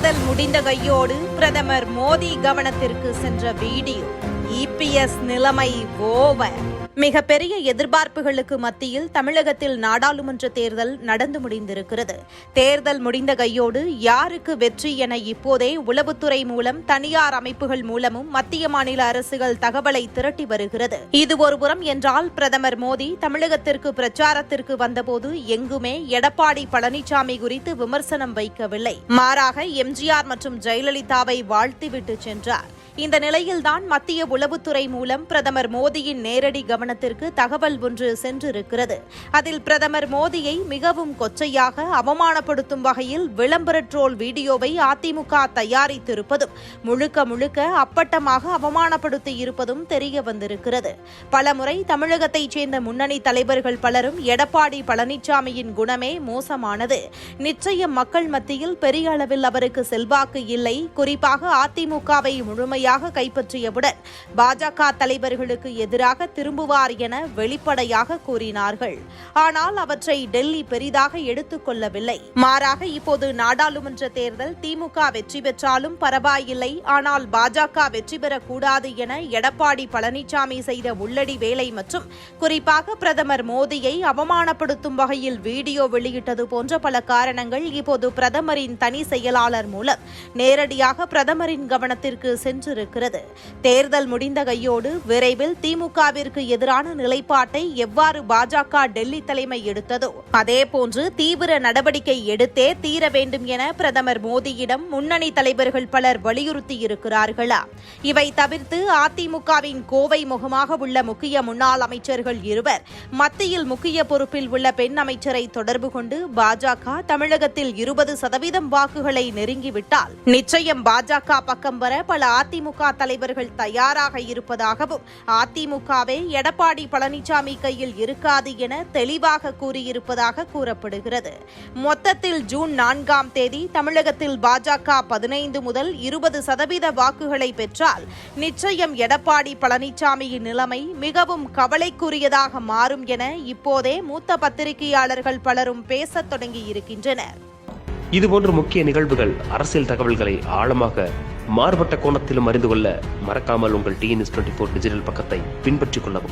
தேர்தல் முடிந்த கையோடு பிரதமர் மோடி கவனத்திற்கு சென்ற வீடியோ. இபிஎஸ் நிலைமை ஓவர். மிகப்பெரிய எதிர்பார்ப்புகளுக்கு மத்தியில் தமிழகத்தில் நாடாளுமன்ற தேர்தல் நடந்து முடிந்திருக்கிறது. தேர்தல் முடிந்த கையோடு யாருக்கு வெற்றி என இப்போதே உளவுத்துறை மூலம் தனியார் அமைப்புகள் மூலமும் மத்திய மாநில அரசுகள் தகவலை திரட்டி வருகிறது. இது ஒருபுறம் என்றால், பிரதமர் மோடி தமிழகத்திற்கு பிரச்சாரத்திற்கு வந்தபோது எங்குமே எடப்பாடி பழனிசாமி குறித்து விமர்சனம் வைக்கவில்லை. மாறாக எம்ஜிஆர் மற்றும் ஜெயலலிதாவை வாழ்த்திவிட்டு சென்றார். இந்த நிலையில்தான் மத்திய உளவுத்துறை மூலம் பிரதமர் மோடியின் நேரடி கவனத்திற்கு தகவல் ஒன்று சென்றிருக்கிறது. அதில் பிரதமர் மோடியை மிகவும் கொச்சையாக அவமானப்படுத்தும் வகையில் விளம்பர ட்ரோல் வீடியோவை அதிமுக தயாரித்திருப்பதும் முழுக்க முழுக்க அப்பட்டமாக அவமானப்படுத்தி இருப்பதும் தெரிய வந்திருக்கிறது. பலமுறை தமிழகத்தைச் சேர்ந்த முன்னணி தலைவர்கள் பலரும் எடப்பாடி பழனிசாமியின் குணமே மோசமானது, நிச்சயம் மக்கள் மத்தியில் பெரிய அளவில் அவருக்கு செல்வாக்கு இல்லை, குறிப்பாக அதிமுகவை முழுமையாக கைப்பற்றியவுடன் பாஜக தலைவர்களுக்கு எதிராக திரும்புவார் என வெளிப்படையாக கூறினார்கள். ஆனால் அவற்றை டெல்லி பெரிதாக எடுத்துக் கொள்ளவில்லை. மாறாக இப்போது நாடாளுமன்ற தேர்தல் திமுக வெற்றி பெற்றாலும் பரவாயில்லை, ஆனால் பாஜக வெற்றி பெறக்கூடாது என எடப்பாடி பழனிசாமி செய்த உள்ளடி வேலை மற்றும் குறிப்பாக பிரதமர் மோடியை அவமானப்படுத்தும் வகையில் வீடியோ வெளியிட்டது போன்ற பல காரணங்கள் இப்போது பிரதமரின் தனி செயலாளர் மூலம் நேரடியாக பிரதமரின் கவனத்திற்கு சென்றிருக்கிறது. தேர்தல் முடிந்த கையோடு விரைவில் திமுகவிற்கு எதிரான நிலைப்பாட்டை எவ்வாறு பாஜக டெல்லி தலைமை எடுத்ததோ அதேபோன்று தீவிர நடவடிக்கை எடுத்தே தீர வேண்டும் என பிரதமர் மோடியிடம் முன்னணி தலைவர்கள் பலர் வலியுறுத்தியிருக்கிறார்களா? இவை தவிர்த்து அதிமுகவின் கோவை முகமாக உள்ள முக்கிய முன்னாள் அமைச்சர்கள் இருவர் மத்தியில் முக்கிய பொறுப்பில் உள்ள பெண் அமைச்சரை தொடர்பு கொண்டு பாஜக தமிழகத்தில் 20% வாக்குகளை நெருங்கிவிட்டால் நிச்சயம் பாஜக பக்கம் வர பல அதிமுக தலைவர்கள் தயாராக இருப்பதாகவும், அதிமுகவே எடப்பாடி பழனிசாமி கையில் இருக்காது என தெளிவாக கூறியிருப்பதாக கூறப்படுகிறது. மொத்தத்தில் ஜூன் 4ஆம் தேதி தமிழகத்தில் பாஜக 15 முதல் 20% வாக்குகளை பெற்றால் நிச்சயம் எடப்பாடி பழனிசாமியின் நிலைமை மிகவும் கவலைக்குரியதாக மாறும் என இப்போதே மூத்த பத்திரிகையாளர்கள் பலரும் பேசத் தொடங்கியிருக்கின்றனர். இதுபோன்ற முக்கிய நிகழ்வுகள், அரசியல் தகவல்களை ஆழமாக மாறுபட்ட கோணத்திலும் அறிந்து கொள்ள மறக்காமல் உங்கள் TNS24 டிஜிட்டல் பக்கத்தை பின்பற்றிக் கொள்ளவும்.